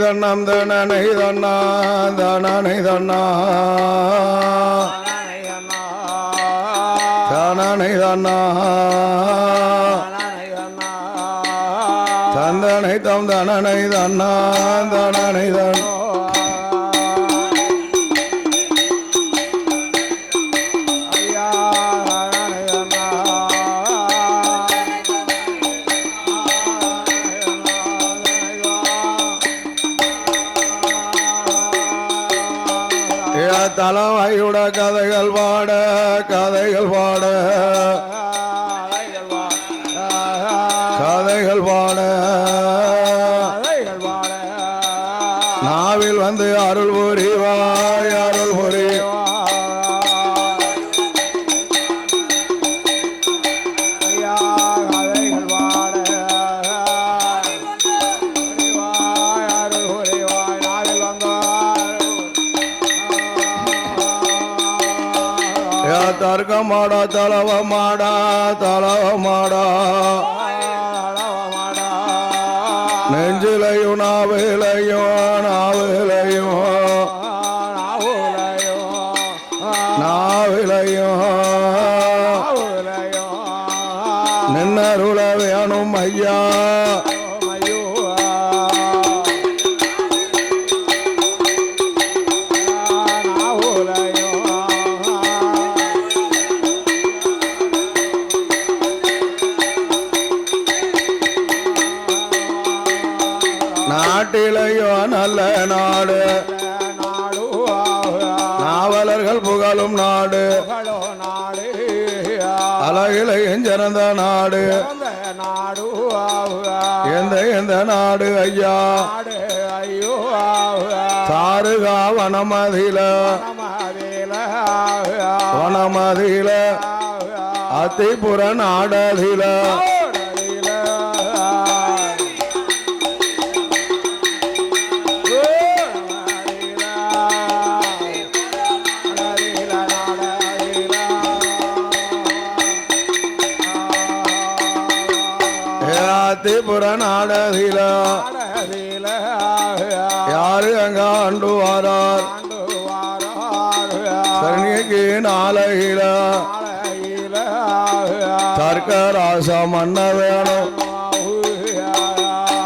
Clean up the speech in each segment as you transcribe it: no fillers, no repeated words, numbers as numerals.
தண்ணம் தனனை தண்ணா தனனை தண்ணா தனனை தண்ணா தந்தனை தம் தனனை தண்ணா தனனை தண்ணா தலைவாயுட கதைகள் பாட கதைகள் பாட கதைகள் பாட நாவில் வந்து அருள் புரிவாய் அருள் புரிவாய் தர்க்க மாடா தலவ மாடா தலவ மாடா நெஞ்சிலையும் நாவிலையும் நாவிலையும் நாவிலையும் நின்னருள வேணும் ஐயா நாட்டிலையோ நல்ல நாடு நாவலர்கள் புகழும் நாடு அழகிலையும் சிறந்த நாடு எந்த எந்த நாடு ஐயா சாருகா வனமதியில வனமதியில அத்திபுர நாடதில அத்திபுர நாடதில யாரு அங்க ஆண்டு வாரார் சரணிக்கு நாளையில சர்க்கராச மன்ன வேணும்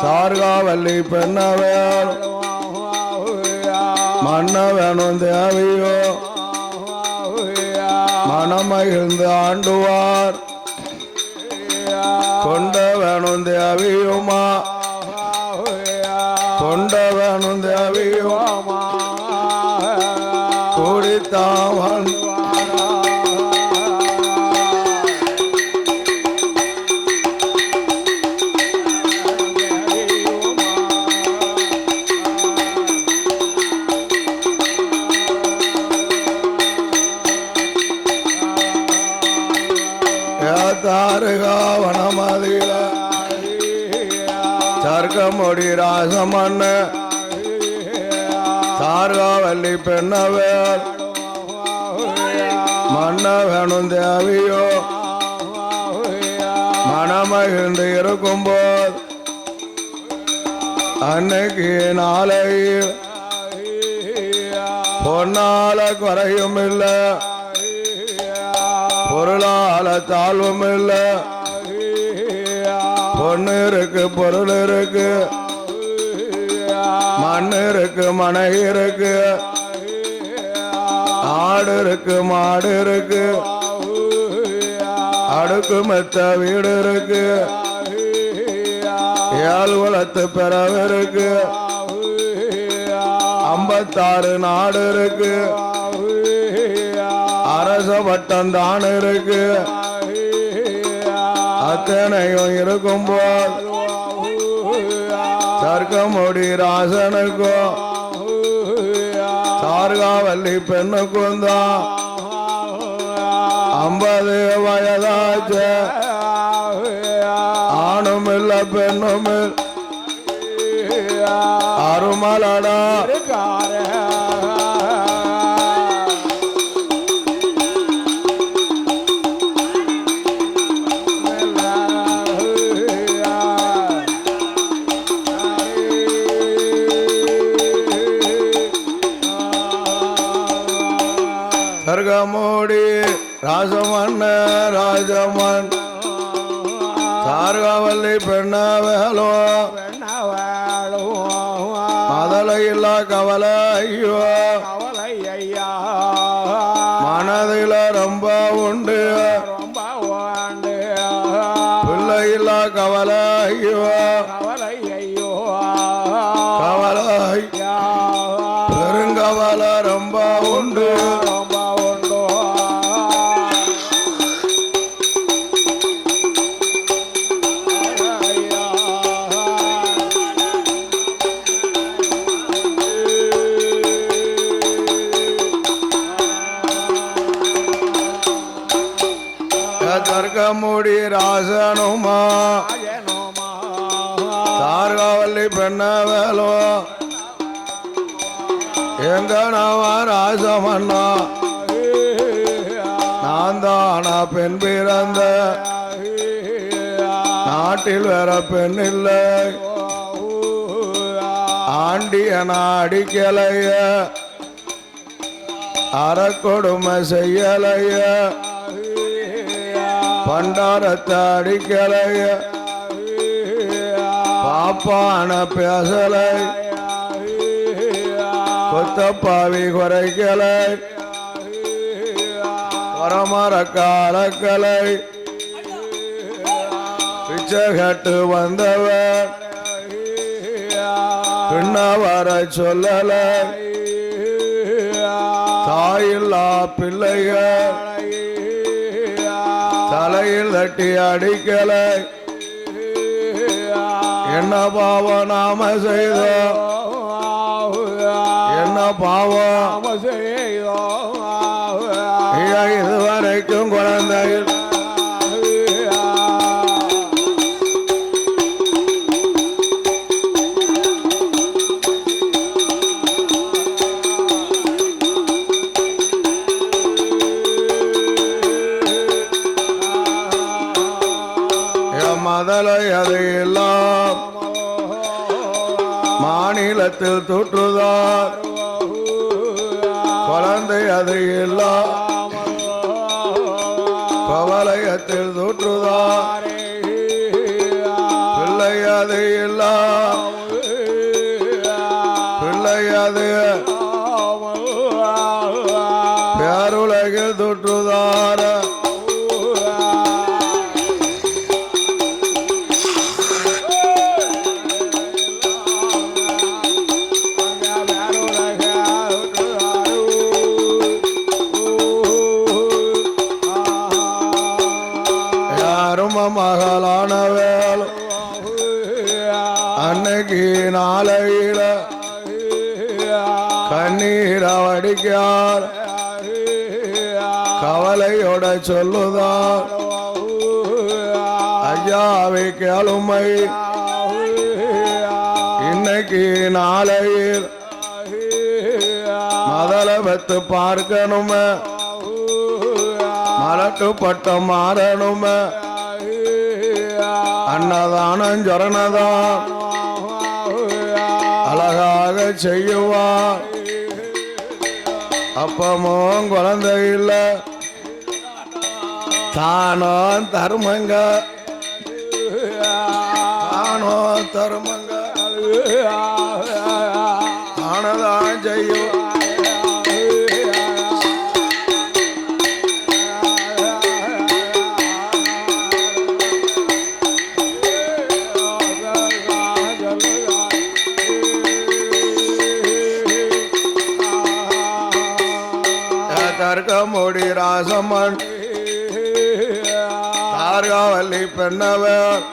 சார்காவல்லி பெண்ண வேணும் மன்ன வேணும் தேவியோ மனமகிழ்ந்து ஆண்டுவார் கொண்ட வேணும் தேவியுமா கொண்ட வேணும் தேவியுமா கூடித்தான் தாருகாவனமதியில சர்க்கமுடி ராசமண்ண சார்காவல்லி பெண்ணவேல் மன்ன வேணும் தேவியோ மனமகிழ்ந்து இருக்கும்போது அன்னைக்கு நாளையில் பொன்னால குறையும் இல்லை பொருளால தாழ்வும் இல்லை பொண்ணு இருக்கு பொருள் இருக்கு மண் இருக்கு மனை இருக்கு ஆடு இருக்கு மாடு இருக்கு அடுக்கு மெத்த வீடு இருக்கு ஏழு குலத்து பிறவு இருக்கு 56 நாடு இருக்கு அரச பட்டம் தான் இருக்கு அத்தனையும் இருக்கும்போது சர்க்கமுடி ராசனுக்கும் சார்காவல்லி பெண்ணுக்கும் தான் 50 வயதாச்சு ஆணும் இல்ல பெண்ணும் அருமலடா தர்கமோடி ராசமன்ன ராஜமன் தார்காவல்லி பெண்ண வேலோ மதலை இல்ல கவலை ஐயோ மனதில ரொம்ப உண்டு பிள்ளை இல்ல கவலை ஐயோ கவலை பெருங்கவலை ரொம்ப உண்டு தர்கமூடி ராசனுமா தார்காவல்லி பெண்ண வேலோ எங்க நாம ராசமண்ணா நான் தானா பெண் பிறந்த நாட்டில் வேற பெண் இல்லை ஆண்டியன அடிக்கலைய அறக்கொடுமை செய்யலைய பண்டாரத்தை அடிக்கலைய பாப்பான பேசலை கொத்தப்பாவி குறைக்கலை பரமர காலக்கலை பிச்சை கட்டு வந்தவர் பின்ன வர சொல்லலை தாயில்லா பிள்ளைகள் தலையில் தட்டி அடிக்கலை என்ன பாவம் நாம செய்தோம் என்ன பாவம் இதுவரைக்கும் குழந்தைகள் மதலை அதையெல்லாம் மாநிலத்தில் தூற்றுதார் குழந்தை அதையெல்லாம் பவலயத்தில் தூற்றுதார் பிள்ளை அதையெல்லாம் பிள்ளை அது பேருலகில் தூற்றுதார் மகளான வேல் அன்னைக்கு நாளையில கண்ணீர வடிக்கார் கவலையோட சொல்லுதார் ஐயாவை கேளுமை இன்னைக்கு நாளையில் மதலை பத்து பார்க்கணுமே மலட்டு பட்டம் மாறணுமே அன்னதானம் ஜரணதான் அழகாக செய்யுவான் அப்பமும் குழந்தை இல்லை தானோ தருமங்க தானோ தருமங்க தானதான் செய்யும் தர்கமூடி ராசமன் தார்காவல்லி பெண்ணவர்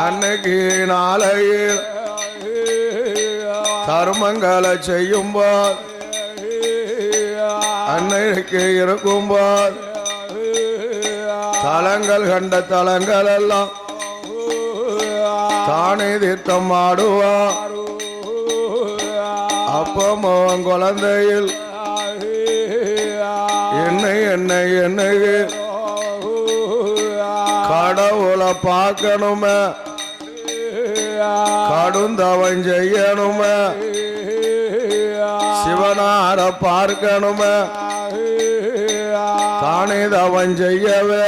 அன்னைக்கு நாளையில் தர்மங்களை செய்யும்போது அன்னைக்கு இருக்கும்போது தலங்கள் கண்ட தலங்கள் எல்லாம் தானே தீர்த்தம் ஆடுவார் அப்பமும் குழந்தையில் என்னை கடவுளை பார்க்கணுமே கடுந்தவன் செய்யணுமே சிவ சிவனார பார்க்கணுமே தானே தவன் செய்யவே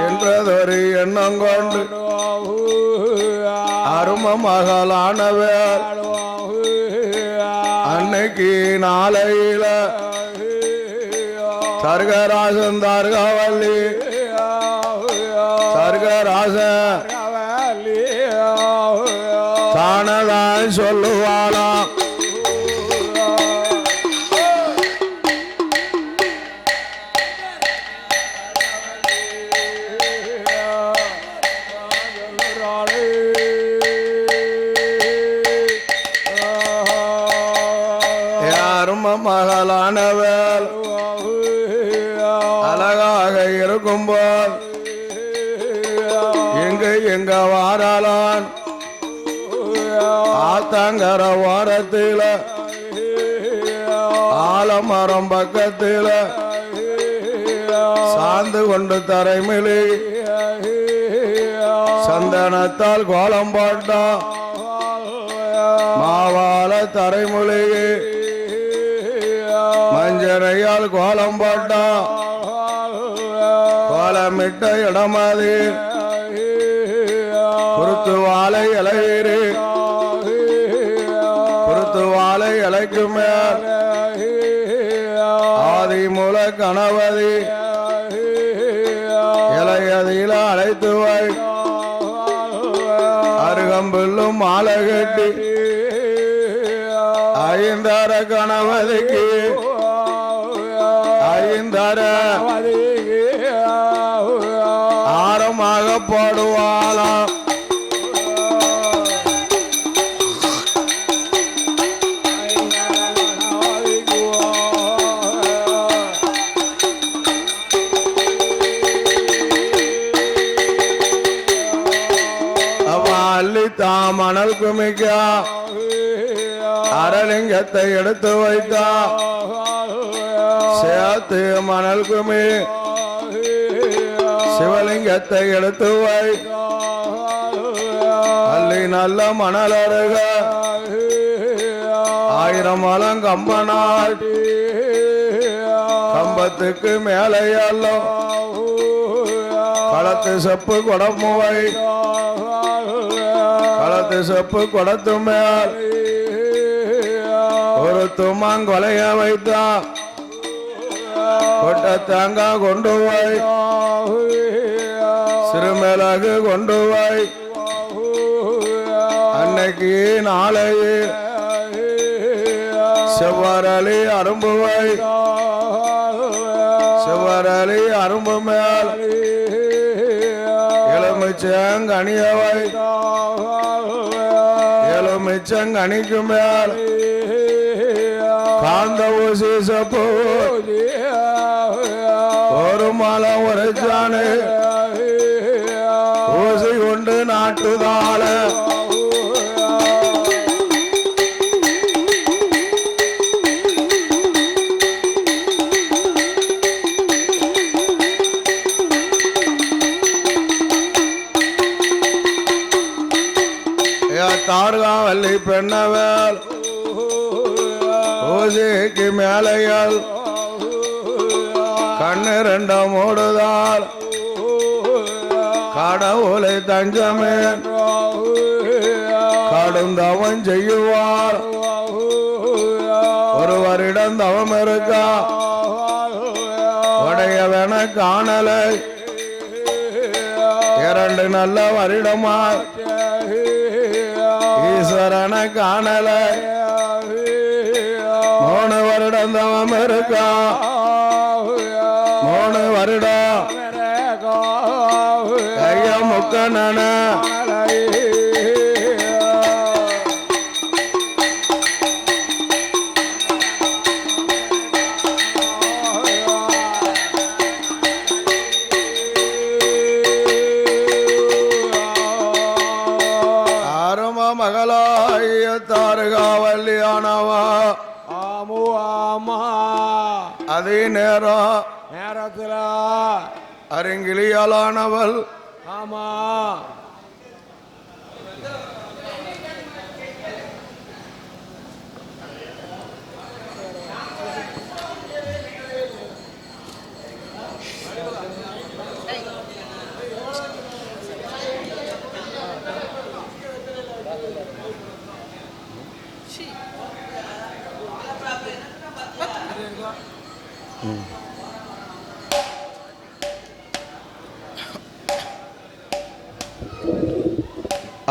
என்றதொரு எண்ணம் கொண்டு அரும மகளானவே அன்னைக்கு நாளையில சர்கராசன் தார்காவல்லி சர்கராசன் தானதான் சொல்லுவாளாம் மகளானவள் அழகாக இருக்கும்போது எங்க வாராளான் ஆத்தங்கர ஓரத்தில ஆலமரம் பக்கத்தில சார்ந்து கொண்டு தரைமிழி சந்தனத்தால் கோலம் போட்டா மாவாள தரைமொழியே மஞ்சரையால் கோலம் போட்டா கோலமிட்ட இடமதி குருத்து வாழை இலையீரு குருத்து வாழை இலைக்கு மேல் ஆதி மூல கணபதி இலையதில அழைத்து வை அருகம்பில்லும் மாலை கட்டி ஐந்தர கணபதிக்கு ஐந்தர ஆரமாக போடுவாளாம் அள்ளித்தா மணல் குமிக்கா அரலிங்கத்தை எடுத்து வைத்தா சேர்த்து மணல் குமி சிவலிங்கத்தை எடுத்து வை அள்ளி நல்ல மணல் அருக ஆயிரம் மலம் கம்பனால் கம்பத்துக்கு மேலே அல்லோ களத்து செப்பு கொடமுவை களத்து செப்பு கொடத்து மேல் ஒரு துமாங்கொலைய வைத்தா கொட்ட தேங்காய் கொண்டு போய் சிறுமிளகு கொண்டு போய் அன்னைக்கு நாளையே செவ்வரளி அரும்பு வை செவ்வரளி அரும்பு மேல் எலுமிச்சங்கனிய வை எலுமிச்சங்கனிக்கு மேல் காந்த ஊசி சப்பு ஒரு மாலை உரைச்சானு ஊசி கொண்டு நாட்டுதாள தார்காவல்லி பெண்ணவேல் ஊசிக்கு மேலையால் கண்ணு ரெண்ட மூடுதால் கடவுளை தஞ்சமே கடும் தவம் செய்யுவார் ஒருவரிடம் தவம் இருக்கா உடையவன காணலை இரண்டு நல்ல வருடமா ஈஸ்வரன காணலை 3 வருடம் தவம் இருக்கா 3 வருடம் கைய முக்கண்ணன மகளாய தார்காவல்லியானவா ஆமோ ஆமா அதே நேரத்தில் அருங்கிலியாலானவள் ஆமா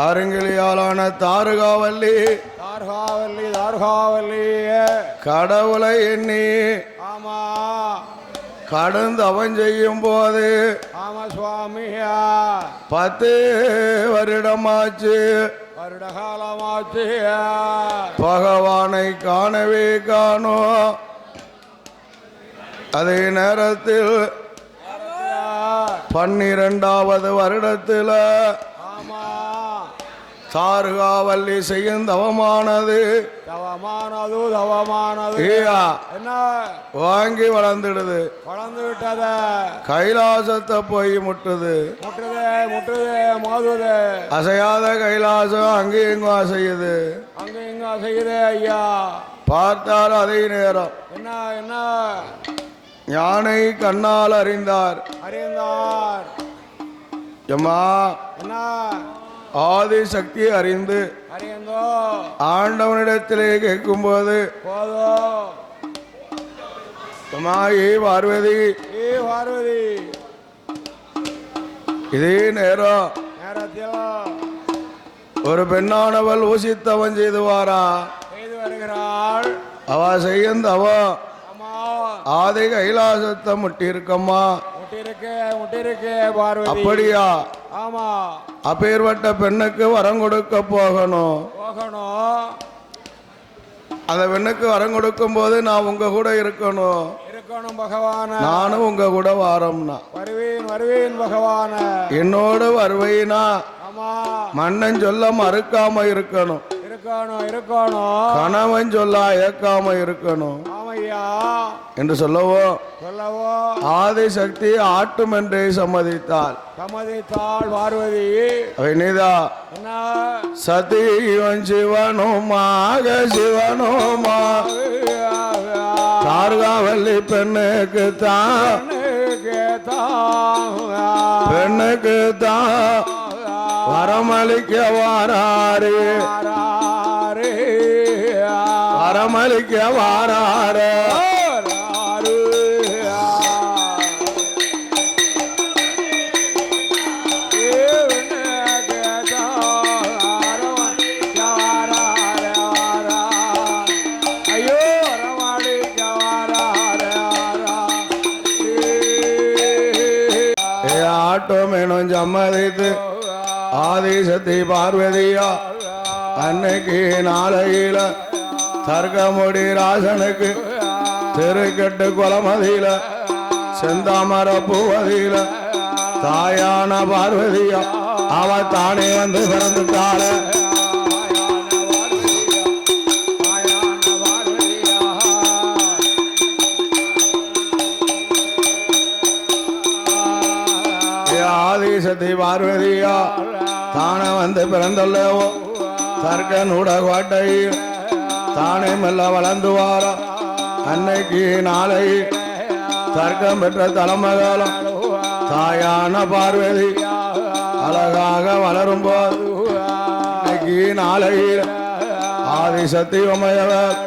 அருங்கிலியாலான தாருகாவல்லி தார்காவல்லி தார்காவல்லி கடவுளை எண்ணி ஆமா கடந்தவன் செய்யும் போது ஆமா சுவாமியா 10 வருடமாச்சு வருட காலமாச்சு பகவானை காணவே காணோம். அதே நேரத்தில் 12வது வருடத்தில் ஆமா தாருகாவல்லி செய்யும் தவமானது தவமானது தவமானது ஐயா, என்ன வாங்கி வளர்ந்துடுது. வளர்ந்து விட்டத கைலாசத்தை போய் முட்டுது. முட்டுதே முட்டுதே மோதுதே அசையாத கைலாசம் அங்கேயும் இங்கும் அசையுது. அங்க இங்க செய்யுதே ஐயா. பார்த்தால் அதே நேரம் என்ன என்ன ஞானை கண்ணால் அறிந்தார். அறிந்தார் எம்மா என்ன ஆதி சக்தி அறிந்து அறிந்தோ ஆண்டவனிடத்திலே கேட்கும்போது போதோ எம்மா ஏ பார்வதி ஏ பார்வதி இதே நேரம் நேரத்தில் ஒரு பெண்ணானவள் ஊசித்தவன் செய்துவாரா செய்து வருகிறாள். அவ செய்யந்தவ ஆமா ஆதி கைலாசத்தை முட்டியிருக்கம்மா. முட்டிருக்கே பார்வதி. அப்படியா? ஆமா அப்பேற்பட்ட பெண்ணுக்கு வரம் கொடுக்க போகணும். போகணும். அந்த பெண்ணுக்கு வரம் கொடுக்கும் போது நான் உங்க கூட இருக்கணும். இருக்கணும் பகவான. நானும் உங்க கூட வாரம்னா வருவேன் வருவேன் பகவான. என்னோட வருவைனா ஆமா மன்னன் சொல்ல மறுக்காம இருக்கணும். இருக்கணும் இருக்கணும். கணவன் சொல்ல அயக்காம இருக்கணும் ஆமையா என்று சொல்லவோ சொல்லவோ ஆதி சக்தி ஆட்டும் என்றே சம்மதித்தாள். சம்மதித்தாள் பார்வதி. வினிதா என்ன சதீவன் சிவனுமாக சிவனுமா தார்காவல்லி பெண்ணுக்கு தான் பெண்ணுக்கு தான் வரமளிக்க வாராரு வரமளிக்க வாராரு. ஆட்டம் எனும் சம்மதித்து ஆதிசக்தி பார்வதியா அன்னைக்கு நாளையில தர்க்கமுடி ராசனுக்கு தெருக்கட்டு குலமதியில செந்தாமர பூவதியில தாயான பார்வதியா அவ தானே வந்து பிறந்துட்டாள. ஆதிசக்தி பார்வதியா தானே வந்து பிறந்தல்லவோ தர்க்கனூட கோட்டையில் தானே மெல்ல வளர்ந்து வாரா. அன்னைக்கு நாளை தர்க்கம் பெற்ற தலைமகாலம் தாயான பார்வதி அழகாக வளரும் போது அன்னைக்கு நாளையில் ஆதிசக்தி உமையவர்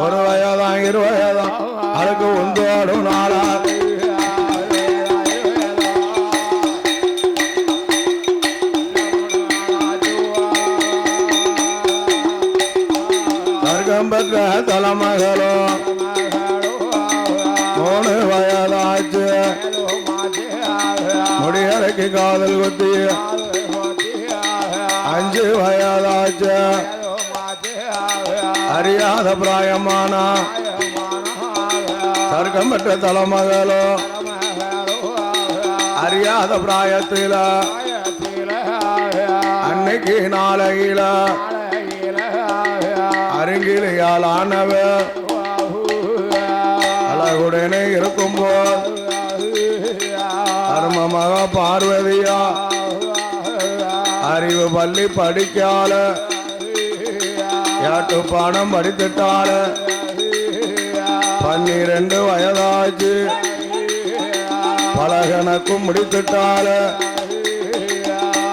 1 வயதான் 2 வயதான் அதுக்கு உந்தோடும் நாளா பெற்ற தலைமகளோ 3 வயதாச்சு முடியலைக்கு காதல் குத்தி 5 வயதாச்சு அறியாத பிராயமானா தர்க்கம் பெற்ற தலைமகளோ அறியாத பிராயத்தில அன்னைக்கு நாளையில அருங்கிலையால் ஆனவர் அழகுடனே இருக்கும்போது அருமமக பார்வதியா அறிவு பள்ளி படிக்கால யாட்டு பாடம் படித்துட்டால 12 வயதாச்சு பலகணக்கும் முடித்துட்டால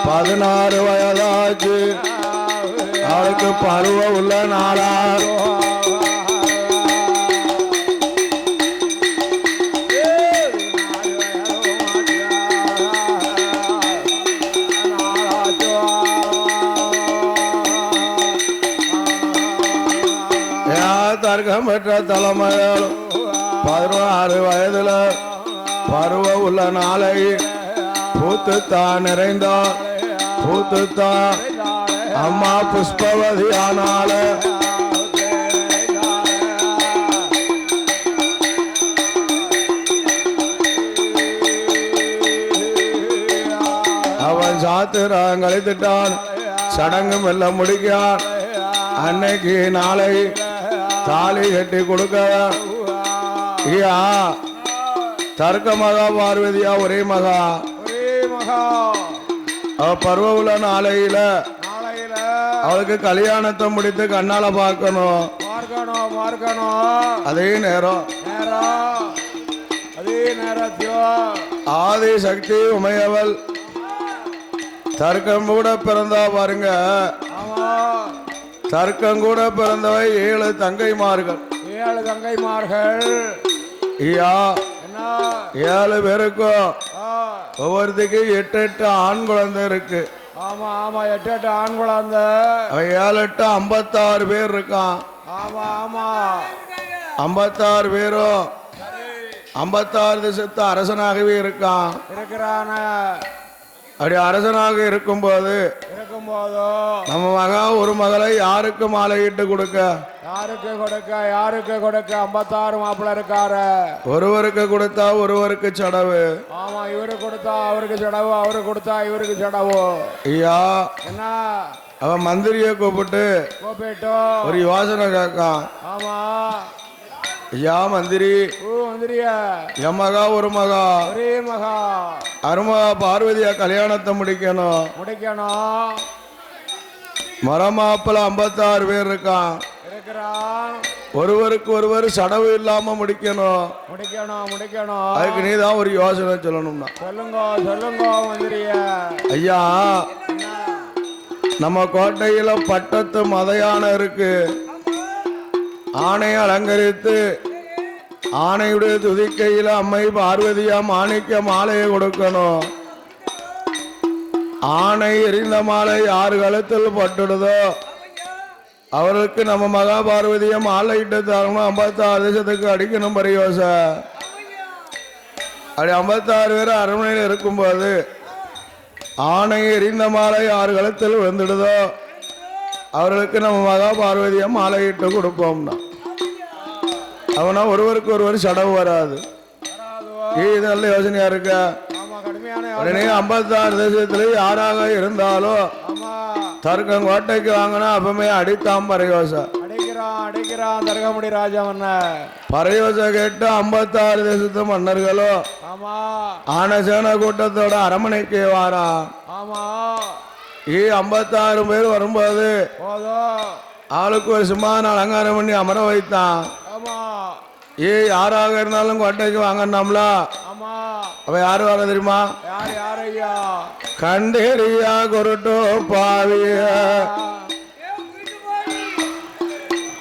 16 வயதாச்சு அவளுக்கு பருவ உள்ள நாளா தர்க்கம் பெற்ற தலைமையாலும் 16 வயதுல பருவ உள்ள நாளை பூத்துத்தான் நிறைந்தார். பூத்துத்தான் அம்மா புஷ்பவதி ஆனால அவன் சாத்திரம் கழித்துட்டான். சடங்கு மெல்ல முடிக்கான். அன்னைக்கு நாளை தாலி கட்டி கொடுக்க ஐயா தர்க்க மகா பார்வதியா ஒரே மகா அவ பருவ உள்ள நாளையில அவளுக்கு கல்யாணத்தை முடித்து கண்ணால பார்க்கணும். அதே நேரம் ஆதி சக்தி உமையவள் தர்க்கம் கூட பிறந்தா பாருங்க. தர்க்கம் கூட பிறந்தவை 7 தங்கைமார்கள். 7 தங்கைமார்கள். ஐயா 7 பேருக்கும் ஒவ்வொருத்துக்கு 8 ஆண் குழந்தை இருக்கு. ஆமா ஆமா 8 ஆண் குழந்தை. 7 8 56 பேர் இருக்கான். ஆமா ஆமா 56 பேரும் 56 தேசத்து அரசனாகவே இருக்கான். இருக்கிறான. அப்படி அரசனாக இருக்கும்போது நம்ம மகா ஒரு மகளை யாருக்கு மாலையிட்டு கொடுக்க? யாருக்கு கொடுக்க 56 மாப்பிள்ள இருக்காரு. ஒருவருக்கு கொடுத்தா ஒருவருக்கு சடவு. ஆமா இவரு கொடுத்தா அவருக்கு சடவு, அவரு கொடுத்தா இவருக்கு சடவு. ஐயா என்ன அவன் மந்திரிய கூப்பிட்டு ஒரு யோசனை கேட்கான். ஆமா ஐயா மந்திரி, என் மகா ஒரு மகா ஒரே மகா அருமகா பார்வதியா கல்யாணத்தை முடிக்கணும். மரமாப்பிள 56 பேர் இருக்கான். ஒருவருக்கு ஒருவர் சடவு இல்லாம முடிக்கணும். அதுக்கு நீதான் ஒரு யோசனை சொல்லணும்னா சொல்லுங்க மந்திரிய. ஐயா நம்ம கோட்டையில பட்டத்து மதையான இருக்கு. ஆணையை அலங்கரித்து ஆணையுடைய துதிக்கையில அம்மை பார்வதியா மாணிக்க மாலையை கொடுக்கணும். ஆணை எரிந்த மாலை யார் கழுத்தில் பட்டுடுதோ அவர்களுக்கு நம்ம மகா பார்வதியா மாலையிட்டு தரணும். 56 தேசத்துக்கு அடிக்கணும் பரியோச. அப்படி 56 பேர் அரண்மனையில் இருக்கும்போது ஆணை எரிந்த மாலை யார் கழுத்தில் விழுந்துடுதோ அவர்களுக்கு நம்ம மகா பார்வதியா மாலையிட்டு கொடுப்போம்னா அவனா ஒருவருக்கு ஒருவர் சடவு வராது. இது நல்ல யோசனையா இருக்க. உடனே 56 தேசத்துல யாராக இருந்தாலும் தர்க்கம் கோட்டைக்கு வாங்கினா அப்பமே அடித்தான் பரயோச. அடிக்கிறான் தர்க்கமுடி ராஜாவண்ண. பரயோச கேட்டு 56 தேசத்து மன்னர்களும் ஆனசேன கூட்டத்தோட அரமனைக்கு வாரா. 56 பேர் வரும்போது ஆளுக்கு ஒரு சிம்மாசன அலங்காரம் பண்ணி அமர வைத்தான். யாராக இருந்தாலும் கோட்டைக்கு வாங்கினாம்ல. அவ யாரு வர தெரியுமா? கண்டேரியா குருட்டோ பாவிய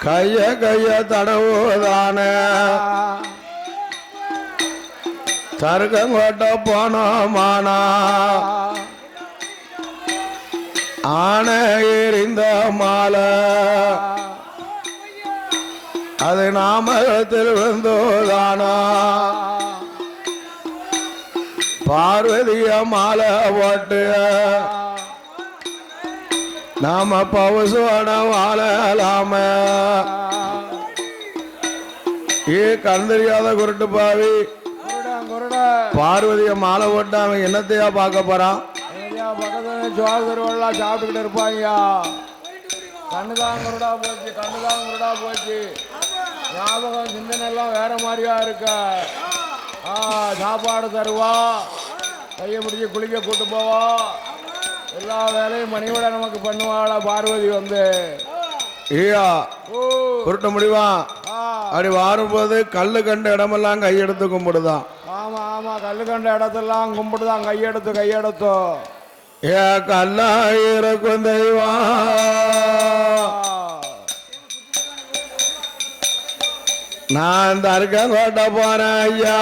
கைய தடவுதான தர்க்கங்கோட்ட போனோமானா ஆனை எறிந்த மாலை அது நாமத்தில் விழுந்தோதானா பார்வதிய மாலை போட்டு நாம பவுசோட வாழலாம. கண்டறியாத குருட்டு பாவி பார்வதிய மாலை போட்டு அவன் என்னத்தையா பார்க்க போறான்? சாப்பிட்டுக்கிட்டு இருப்பாங்க. கண்ணுதான் குருடா போச்சு. ஞாபகம் சிந்தனை எல்லாம் வேற மாதிரியா இருக்க. சாப்பாடு தருவா, கையை பிடிச்சி குளிக்க கூட்டு போவா, எல்லா வேலையும் மணிவிட நமக்கு பண்ணுவாளா பார்வதி வந்து. ஐயா குருட்ட முடிவான். அப்படி வாரும்போது கல்லு கண்ட இடமெல்லாம் கையெடுத்து கும்பிடுதான். ஆமா கல்லு கண்ட இடத்தெல்லாம் கும்பிடுதான் கையெடுத்தோ. ஏ கல்லாயிரம் தெய்வா நான் தர்க்கம் கோட்ட போறேன் ஐயா.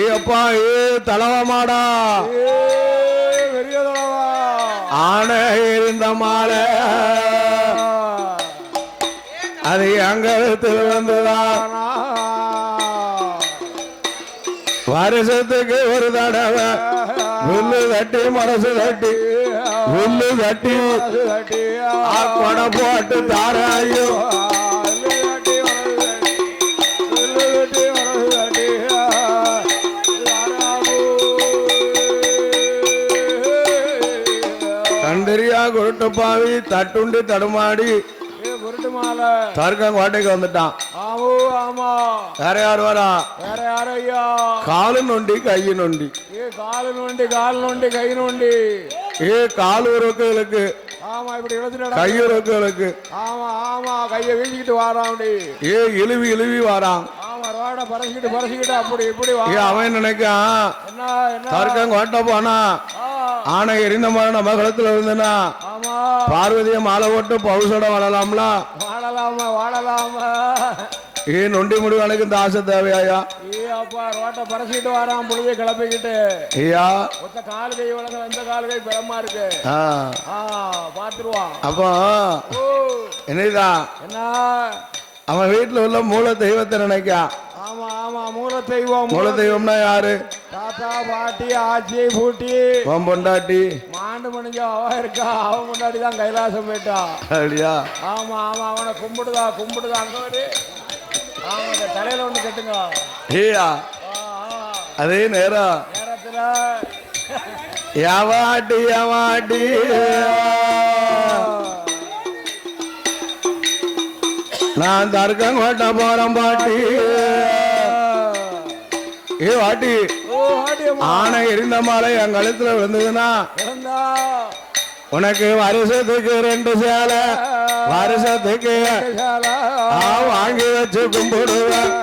ஏப்பா தலவமாடா பெரிய தலவா ஆனை இருந்த மாலை அது அங்கத்தில் வந்துதான் வருஷத்துக்கு ஒரு தடவை புல்லு தட்டி மனசு தட்டி புல்லு தட்டி கொடை போட்டு தாராயோ கண்டறியா குருட்டு பாவி தட்டுண்டு தடுமாடி தர்க்கங்கோட்டைக்கு வந்துட்டான். வேற யார் வரா? காலு நொண்டி கையை நொண்டி காலுறவுகளுக்கு கையுறவுகளுக்கு கையை வீசிக்கிட்டு வாரான். இழுவி இழுவி வாரான். அவன் நினைக்கான் தர்க்கங்கோட்டை போனா ஆனை எரிந்த மாதிரி நம்ம களத்துல இருந்தனா பார்வதிய மாலை போட்டு பவுசோட வாழலாம்ல. நொண்டி முடிவு எனக்கு இந்த ஆசை தேவையா? ரோட்டை பறசிக்கிட்டு வரான் புழுதியை கிளப்பிக்கிட்டு. ஐயா கால் கை வளர்ந்து எந்த கால் கை பெறமா இருக்கு பாத்துருவான். அப்போ என்னதான் என்ன அவன் வீட்டுல உள்ள மூல தெய்வத்தை நினைக்கா. ஆமா ஆமா மூல தெய்வம். மூல தெய்வம்னா யாரு? தாத்தா பாட்டி ஆச்சி பூட்டி பொண்டாட்டி மாண்டு மணிஞ்ச அவ இருக்கா. அவன் முன்னாடி தான் கைலாசம் போயிட்டா. அப்படியா? ஆமா ஆமா அவனை கும்பிடுதா அங்க ஒரு தலையில ஒண்ணு கட்டுங்க. ஏயா அதே நேரத்துல ஏவாட்டி ஏவாட்டி நான் தர்க்கங்கோட்டை போறேன் பாட்டி. ஏ வாட்டி ஆனை எரிந்த மாலை என் கழுத்துல விழுந்ததுன்னா உனக்கு வருஷத்துக்கு 2 சேலை வருஷத்துக்கு வாங்கி வச்சு கும்பிடுவேன்.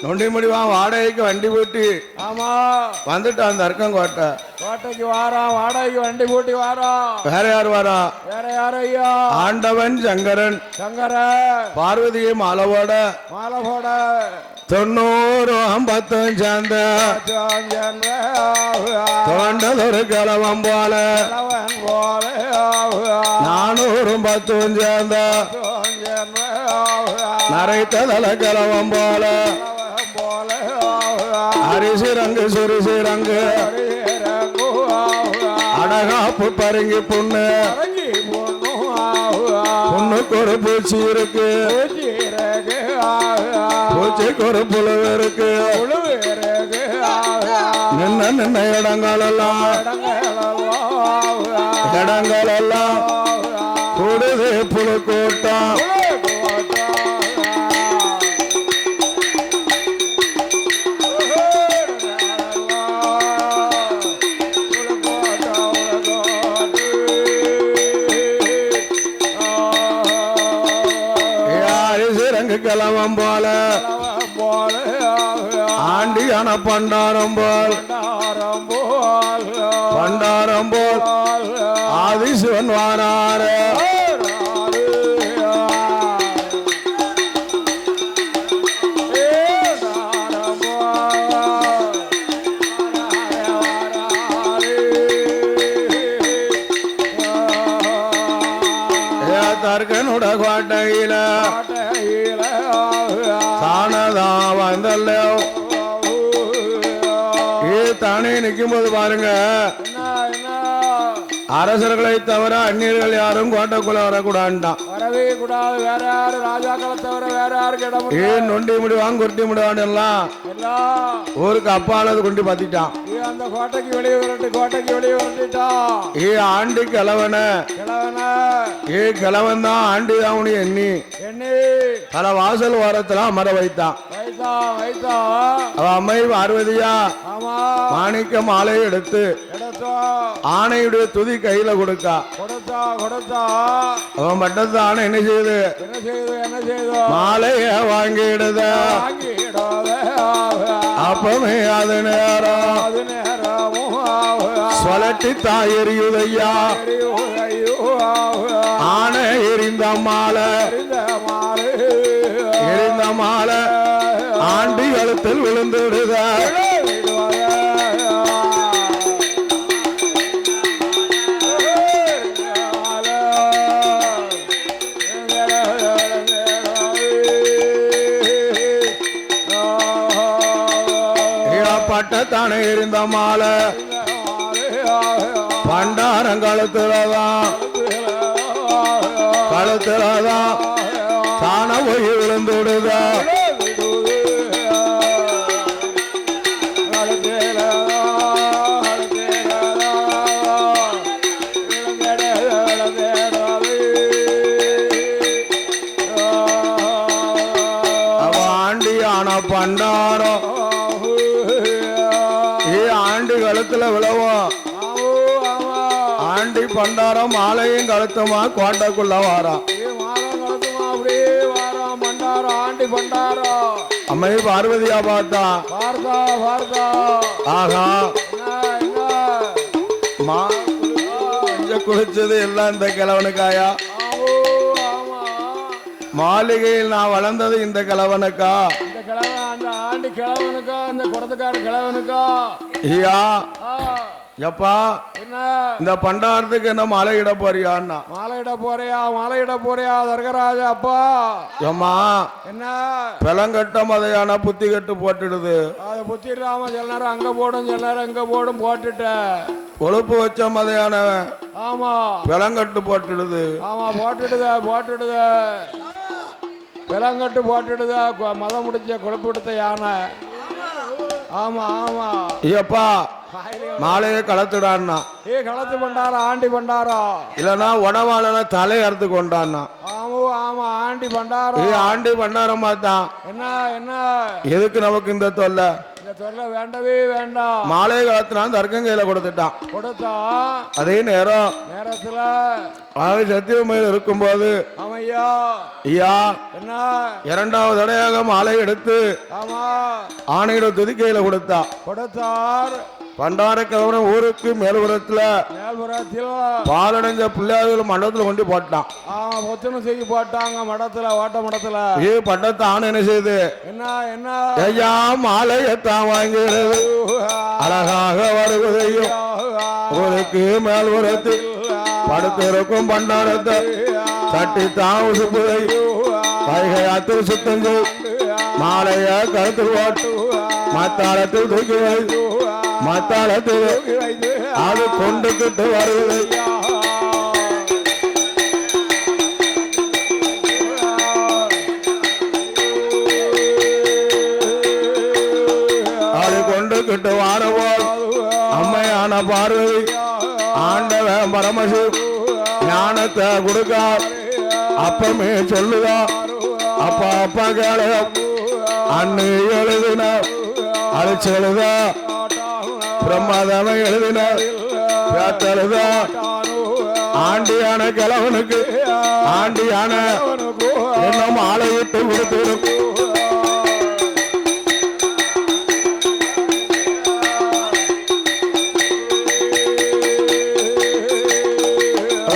நொண்டி முடிவான் வாடகைக்கு வண்டி போட்டி வந்துட்டான் தர்க்கங்கோட்டை. கோட்டைக்கு வாரான் வாடகைக்கு வண்டி போட்டி வாரான். வேற யார் வரா? வேற யாரு ஐயா? ஆண்டவன் சங்கரன் பார்வதியை மாலை போட 90 50 சேர்ந்த தோண்டதொரு கிழவன் போல 400 10 சேர்ந்த நரைத்ததல கிழவன் போல அரிசி ரங்கு சுரிசி ரங்கு அடகாப்பு பருங்கி பொண்ணு பொண்ணுக்கு ஒரு பூச்சி இருக்கு பூச்சிக்கு ஒரு புழுவு இருக்கு. நின்ன இடங்களெல்லாம் கூடுது புழு கூட்டம். கிழவன் போல ஆண்டியான பண்டாரம் போல் ஆதிசிவன் வாராரு. தர்க்கனுட கோட்டையில தானதா வந்தல்ல தானே நிற்கும் போது பாருங்க அரசர்களை தவிர அந்நியர்கள் யாரும் கோட்டைக்குள்ள வரக்கூடாதுட்டான். வரவே கூடாது. வேற யாரு ராஜாக்களை தவிர வேற யாருக்கு இடம்? நொண்டி முடிவாங்க குருட்டி முடிவான்னு எல்லாம் ஊருக்கு அப்பால கொண்டு பத்திட்டான். அந்த கோட்டைக்கு வெளியே வரட்டுட்டான். ஆண்டி கிழவன கிழவன் தான் ஆண்டி தான் உனி எண்ணி பல வாசல் ஓரத்துல அமர வைத்தான். அவ அம்மை பார்வதியா மாணிக்க மாலை எடுத்து ஆணையுடைய துதி கையில கொடுத்தா. அவன் பட்டத்து ஆணை என்ன செய்யுது? மாலைய வாங்கிடுத. அப்பமே அது நேரம் சொலட்டி தாயெறியுதையா ஆனை எரிந்த மாலை ஆண்டி கழுத்தில் விழுந்துடுதா பட்டத்தானே இருந்த மாலை பண்டாரம் கழுத்துலதான் தான போய் விழுந்துடுதா அவ ஆண்டியான பண்டாரம் ஆண்டி கழுத்துல விழவும் ஆண்டி பண்டாரம் மாலையும் கழுத்துமா கோட்டைக்குள்ள வாரான் அம்மை பார்வதியா பார்த்தா ஆகா குளிச்சது எல்லாம் இந்த கிழவனுக்காயா மாளிகையில் நான் வளர்ந்தது இந்த கிழவனுக்கா ஆண்டி கிழவனுக்கா இந்த குடத்துக்கார கிழவனுக்கா ஐயா எப்பா இந்த பண்டாரத்துக்கு என்ன மாலையிட போறியான்னா மாலையிட போறியா தர்கராஜா அப்பா ஏம்மா என்ன பிளங்கட்ட மதையான புத்தி கட்டு போட்டுடுது அதை புத்திடாம சில நேரம் அங்க போடும் சில நேரம் இங்க போடும் போட்டுட்ட கொழுப்பு வச்ச மதையான ஆமா பிளங்கட்டு போட்டுடுது ஆமா போட்டுடுத பிளங்கட்டு போட்டுடுத மதம் முடிச்ச கொழுப்பு எடுத்த யானை ஆமா ஐயப்பா மாலையை கலத்துடான்னா கலத்து பண்டாரா ஆண்டி பண்டாரா இல்லனா உடவாளன தலை அறுத்து கொண்டான்னா ஆமா ஆண்டி பண்டாரா ஆண்டி பண்டாரமா தான் என்ன எதுக்கு நமக்கு இந்த தொல்லை வேண்டவே வேண்டாம் மாலையை கலத்துனான் தர்க்கம் கையில கொடுத்தா அதே நேரத்துல சத்தியமையில் இருக்கும்போது ஐயா என்ன இரண்டாவது தடையாக மாலை எடுத்து ஆணையிட துதிக்கையில கொடுத்தார் பண்டார கவனம் ஊருக்கு மேல்புறத்துல பாலடைஞ்ச பிள்ளையார்கள் மண்டபத்துல கொண்டு போட்டான் செய்ய போட்டாங்க மடத்துல பண்டத்தை ஆணை என்ன செய்து என்ன ஐயா மாலையத்தான் வாங்கிறது அழகாக வருவதையும் ஊருக்கு மேல்புறத்தில் படுத்திருக்கும் பண்டாரத்தை தட்டி தான் உசுப்புதை கைகையாத்தில் சுத்தம் செய் மாலைய கருத்தில் ஓட்டு மத்தாளத்தில் தூக்கி வை மத்தாளத்தில் அது கொண்டுகிட்டு வருது அது கொண்டுகிட்டு வாரவோல் அம்மையான பார்வதி ஆண்டவன் பரமசிவ ஞானத்தை கொடுக்கார் அப்பமே சொல்லுதா அப்பா கேள அண்ணு எழுதின அழைச்செழுத பிரமாதம எழுதின பேத்தெழுத ஆண்டியான கிழவனுக்கு ஆண்டியான இன்னும் ஆலையிட்டு கொடுத்திருக்கும்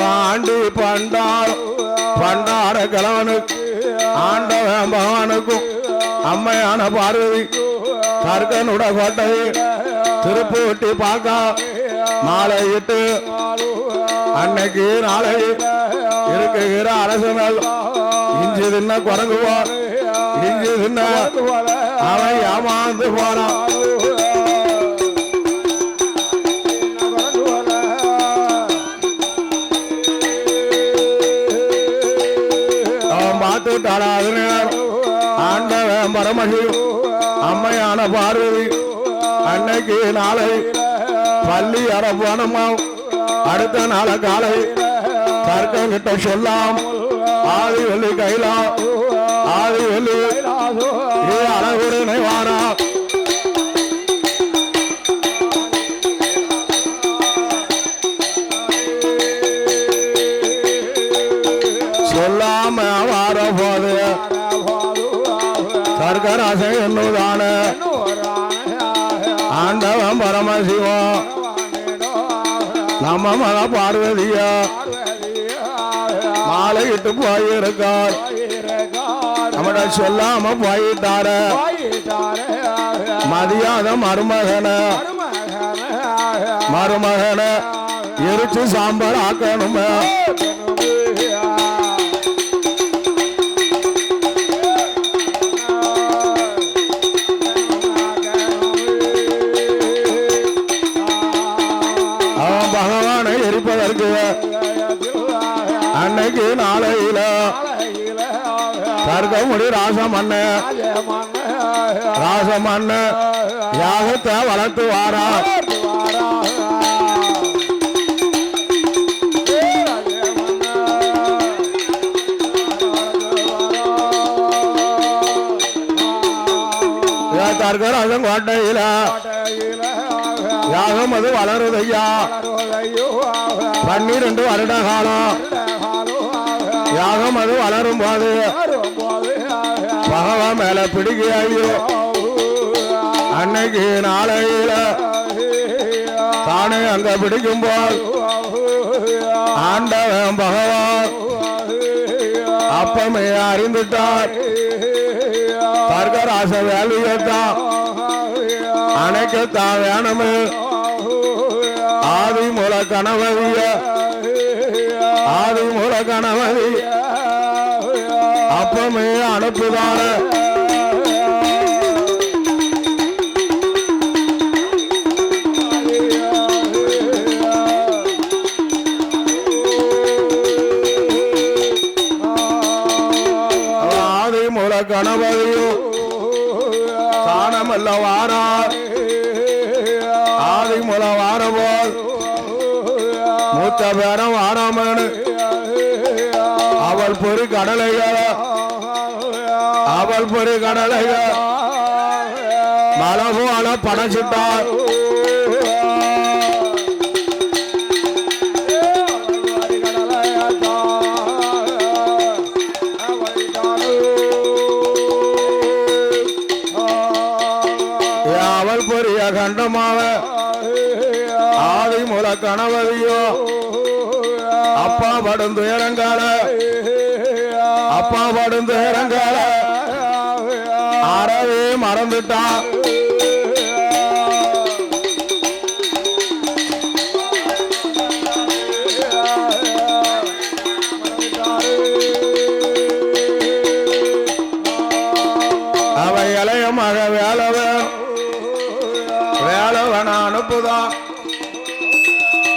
ஆண்டி பண்டார கிழவனுக்கு ஆண்டவன் பகவானுக்கும் அம்மையான பார்வதி கற்கனுட கோட்டையை திருப்பு விட்டு பார்க்க மாலையிட்டு அன்னைக்கு நாளை இருக்குகிற அரசனால் இஞ்சி தின்ன குரங்குவார் இஞ்சி தின்ன அவன் ஏமாந்து போனான் ஆண்டவன் பரமசிவம் அம்மையான பார்வதி அன்னைக்கு நாளை பள்ளி அரப்பானமாம் அடுத்த நாள காலை தர்க்கம் கிட்ட சொல்லாம் ஆதி வெள்ளி கைலா ஆதி வெள்ளி அழகுடனே வாரா சொல்லாம வார போது சர்க்கராசை என்னதான ஆண்டவன் பரமசிவம் நம்ம மத பார்வதிய மாலையிட்டு போயிருக்கார் நம்மட சொல்லாம போயிட்டார மதியாத மருமகன எரிச்சு சாம்பார் ஆக்கணுமே அவன் பகவானை எரிப்பதற்கு அன்னைக்கு நாளையில கருக்கமுடி ராசமண்ண யாகத்தை வளர்த்து வாரா தர்கராசன் கோட்டையில யாகம் அது வளருதையா 12 வருட காலம் யாகம் அது வளரும் போது பகவான் மேல பிடிக்கையோ அன்னைக்கு நாளையில தானே அங்க பிடிக்கும் போது ஆண்டவன் பகவான் அப்பமே அறிந்துட்டார் தர்கராச வேலையத்தான் அணைக்கத்தான் வேணுமே ஆதிமூல கணவதி அப்பமே அனுப்புதான ஆதிமூல கணவதியோ தானமல்ல வாரார் ஆதிமூல வாரபோல் மூத்த பேரம் வாராமனு அவள் பொறி கடலைகள் மலை போல படைச்சிட்டார் அவள் பொரிய கண்டமாவ ஆதிமூல கணவதியோ அப்பா படும் துயரங்கால அறவே மறந்துட்டான் அவ இளையமாக வேலவன் அனுப்புதான்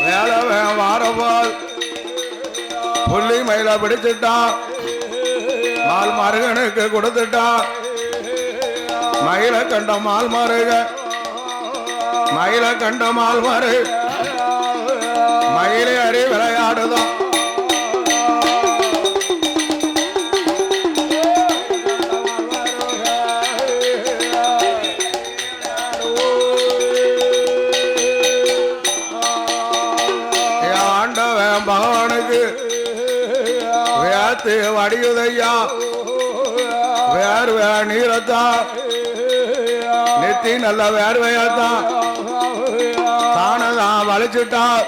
வேலவன் வாரபோல் புள்ளி மயில பிடிச்சிட்டான் மால் மருகனுக்கு கொடுத்துட்டான் மயில கண்ட மால் மருக மயிலை அறி விளையாடுதான் ஆண்டவன் பகவானுக்கு வேத்து வடியுதையா வேர்வை நீரத்தான் நெத்தி நல்ல வேர்வையத்தான் தானதான் வலிச்சுட்டார்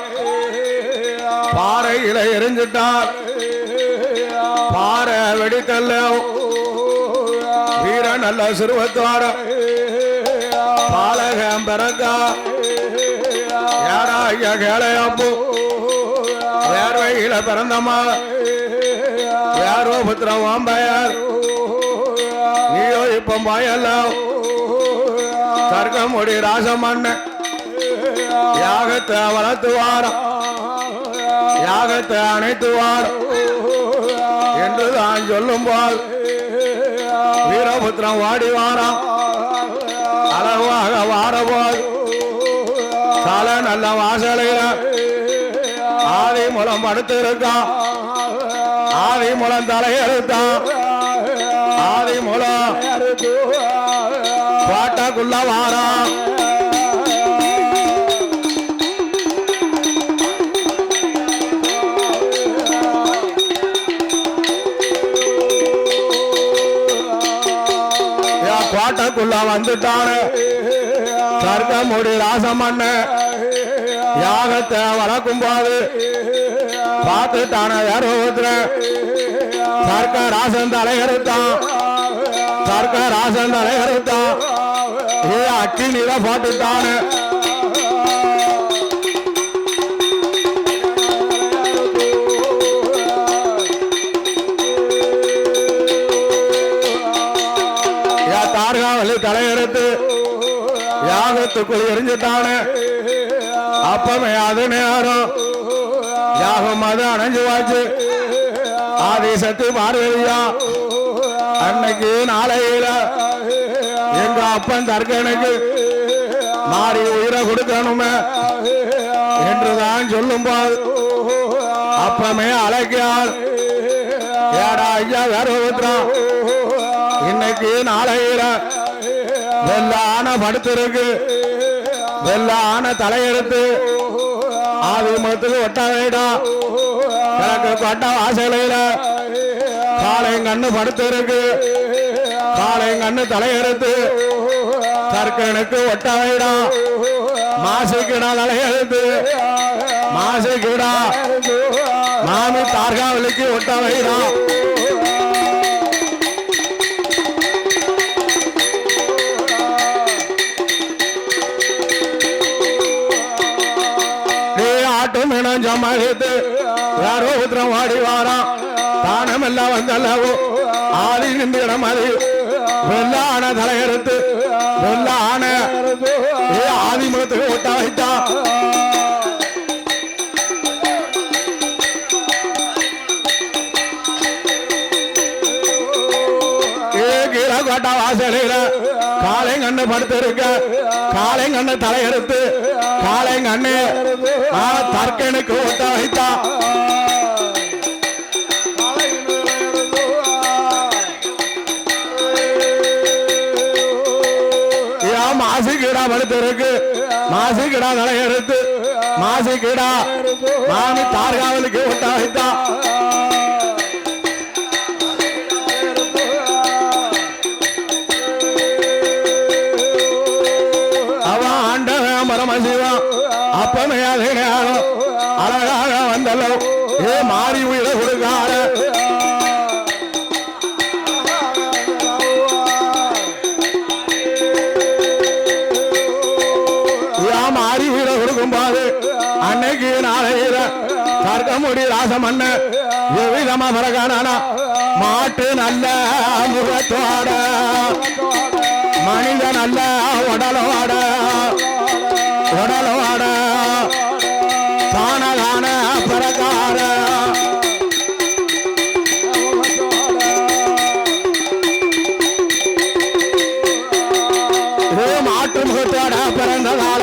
பாறையில எரிஞ்சிட்டார் பாறை வெடித்தல்ல வீர நல்ல சிறுவத்தார பாலகம் பிறக்கா யாராய கேளையப்போ வேர்வையில பிறந்தம்மா வேர்வ புத்திரம் வாம்பையார் நீயோ இப்ப பாயெல்லாம் தர்க்கமுடி ராசமண்ண யாகத்தை வளர்த்துவார் யாகத்தை அணைத்துவார் என்றுதான் சொல்லும் போது வீரபுத்திரம் வாடிவாராம் அளவாக வாரபோது தலை நல்ல வாசலையில ஆதிமூலம் படுத்திருக்கான் ஆதிமூலம் தலையெடுத்தான் ஆதிமூலம் கோட்டைக்குள்ள வாரான் கோட்டைக்குள்ள வந்துட்டான தர்க்கமுடி ராசமண்ண யாகத்தை வளர்க்கும் போது பார்த்துட்டான வேறுபுத்திர ராசன் தலையெடுத்தான் ஏ அக்கி நீரை போட்டுட்டானு தார்காவலி தலையெடுத்து யாகத்துக்குள் எரிஞ்சுட்டானு அப்பமே அது நேரம் யாகம் அது அணைஞ்சு வாச்சு ஆதிசத்து பார்வதியா அன்னைக்கு நாளையில எங்க அப்பன் தர்கனுக்கு மாறி உயிரை கொடுக்கணுமே என்றுதான் சொல்லும் போது அப்பமே அழைக்கால் ஏடா ஐயா வேறுத்தான் இன்னைக்கு நாளையில வெள்ளான படுத்திருக்கு வெள்ளான தலையெடுத்து ஆதிமத்துக்கு ஒட்ட வைடா எனக்கு கொட்ட வாசலையில காலை கண்ணு படுத்திருக்கு காலை கண்ணு தலையெடுத்து தர்கனுக்கு ஒட்ட வைடா மாசுக்கிடா தலையெடுத்து மாசுக்கிடா மாமி தார்காவலிக்கு ஒட்ட வைடா ஜமாத்து யாரோத்திரம் வாடி வாராம் தானம் எல்லாம் வந்தல்லவோ ஆதி நின்றுடம் அது வெள்ளான தலையெடுத்து வெள்ளான ஆதிமத்துக்கு ஒட்ட வைத்தா கோட்டா வாசலையில காலை கண்ணு படுத்திருக்க காலை கண்ணு தலையெடுத்து காலை கண்ணு தர்கனுக்கு ஒட்ட வைத்தா மாசுக்கிடா படுத்திருக்கு மாசுக்கிடா தலையெடுத்து மாசுக்கிடா மாமி தார்காவலுக்கு ஒட்ட வைத்தா அப்பமே அழகாக வந்தல்லோ ஏ மாறி உயிரை கொடுக்கார மாறி உயிரை கொடுக்கும் போது அன்னைக்கு நாளையில தர்க்கமுடி ராசமண்ண எவ்விதமா பரகானா மாட்டு நல்ல முகத்தோட மனித நல்ல உடலோட உடலோட தானதான பரகார மாட்டு முகத்தோட பிறந்ததால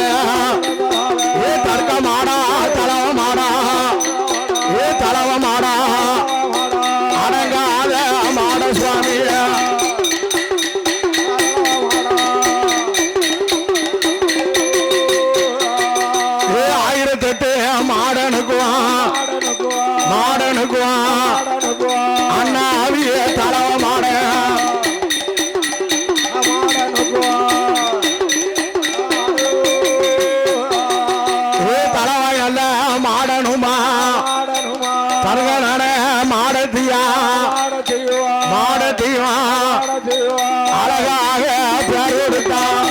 ஏ தர்க்க மாடா தலவ மாடா ஏ தலவ மாடா அடங்காத மாட சுவாமிய மாடனுக்குவான் அண்ணாவிய தலவ மாட தலவையல்ல மாடனுமா தருகன மாடத்தியா மாடத்தியா அழகாக பேர் கொடுத்தான்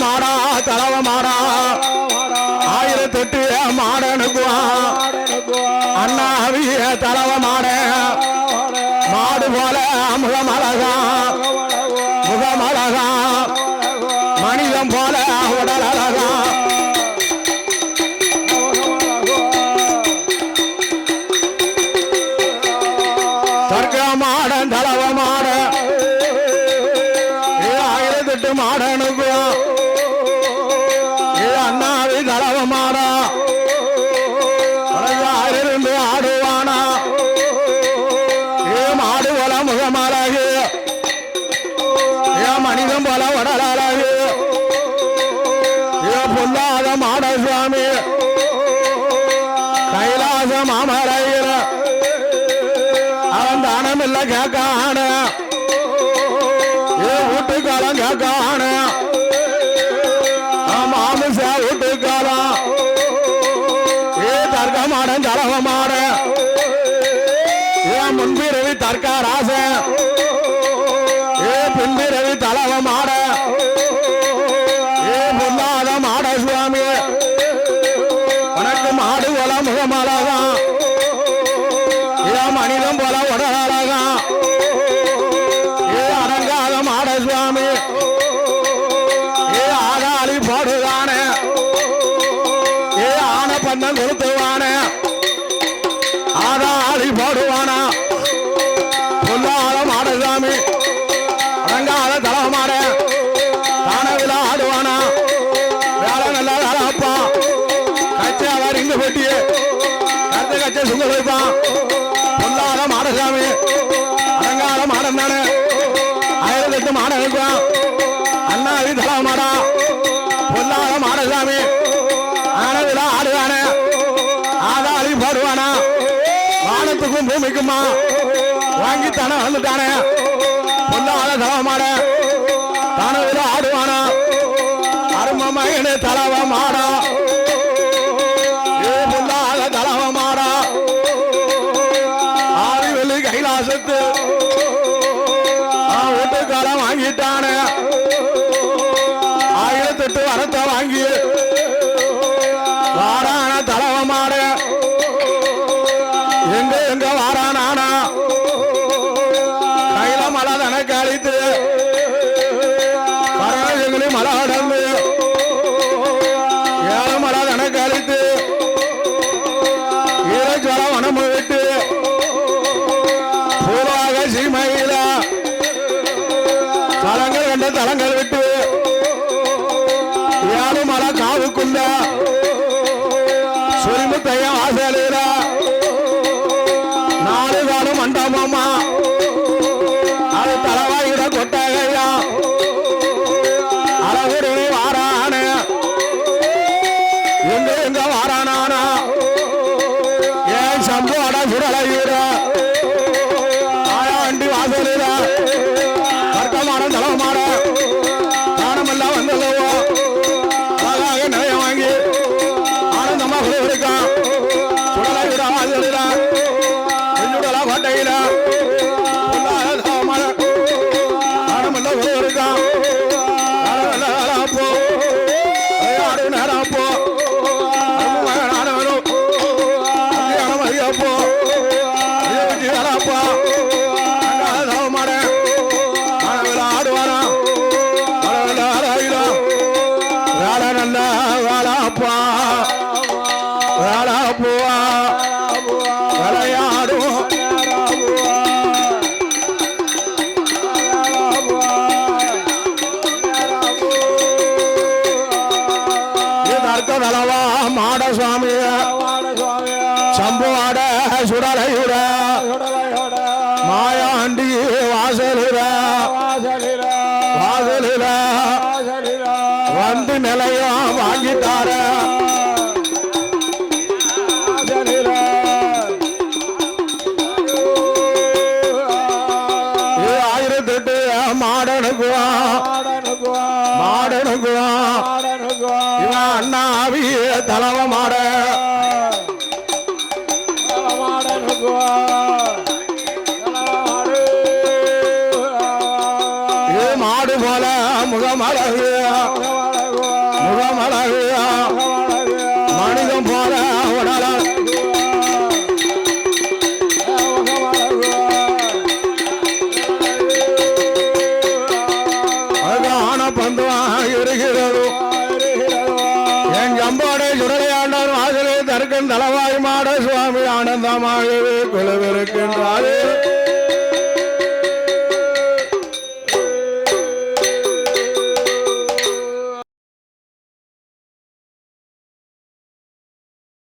மாடா தலவ மாடா 1008 மாடனுக்குவான் அண்ணாவிய தலவ மாட மாடு போல முகமழகா முகமழகா மனிதம் போல உடல் அழகா தர்க்க மாடன் தலவ மாட 1008 மாடனுக்குவான் அண்ணாவி தலவ மாடா இருந்து ஆடுவானா ஏ மாடு போல முகமழகு ஏ மனிதம் போல உடல் அழகு ஏ பொல்லாத மாட சுவாமி கைலாச மாமலையில காலம் இல்ல கேட்கான வீட்டுக்காலம் கேட்கான மாமிச வீட்டுக்காலம் தர்க்க மாடன் தலவ மாட முன்பிரவி தர்க்க ராச பின்பிரவி தலவ மாட பொல்லாத மாட சுவாமி உனக்கு மாடு போல முகமலதான் மனிதம் போல உடலழகான் அடங்காத மாட சுவாமி ஆகாளி போடுவான ஆன பண்ண கொடுத்துவான ஆகாளி போடுவானா பொல்லாத மாட சுவாமி அடங்காத தலவ மாட தானவில ஆடுவானா வேலை நல்லா வேலை வைப்பான் கச்சை அவர் இங்க போட்டியே கத்த கச்சை சுங்க வைப்பான் பொல்லாத மாடசாமி அடங்காத மாடம் தானே 1008 மாடம் இருப்பான் அண்ணாவி தலா மாடா பொல்லாத மாடசாமி ஆனவில ஆடுவானே ஆதாளி போடுவானா வானத்துக்கும் பூமிக்குமா வாங்கித்தானே வந்துட்டானே பொல்லாத தலா மாட தானவில ஆடுவானா அருமமயனு தலவ மாடா பொல்லாத தலவ மாடா ஆதிவெளி கைலாசத்து வீட்டுக்காலம் வாங்கிட்டானே 1008 வரத்தை வாங்கி வாரான தலவ மாட எங்க எங்க வாரானா கையில மலை தனக்கு அழித்து பரவசங்களி மலை அடந்து 7 மலை தனக்கு அழித்து ஈரச்சோள வனமு விட்டு பூர்வாக சீமையில தலங்கள் கண்ட தலங்கள் விட்டு 7 மலை காவுக்குள்ள சுரிமுத்தைய வாசலில 4 காலம் மண்டபமா அது தலவாயிட கொட்டகையா அழகுரை வாரான எங்க எங்க வாரானா ஏன் சம்போட சுடலையூர ஆயாண்டி வாசலில கர்க்கமான தலவமான தானமெல்லாம் வந்தல்லவோ அழகாக நிறைய வாங்கி ஆனந்தமா இருக்கான் சுடலையூர வாசலில செஞ்சுடலா கோட்டையில தானமெல்லாம் இருக்கான் அப்போ நேரம் அப்போ மாட சுவாமி சம்புவாட சுடலையுட மாயாண்டி வாசலுட வாசலுட வந்து நிலையம் வாங்கிட்டார 1008 மாடனுக்குவான் இவன் அண்ணாவி தலவ மாட மாடு போல முகமழகு மனிதம் போல உடல ஆன பந்துவாக இருக்கிறது என் ஜம்போட சுடலையாண்டார் வாசலே தற்கன் தலவாய் மாட சுவாமி ஆனந்தமாகவே குழுவிருக்கின்றாரு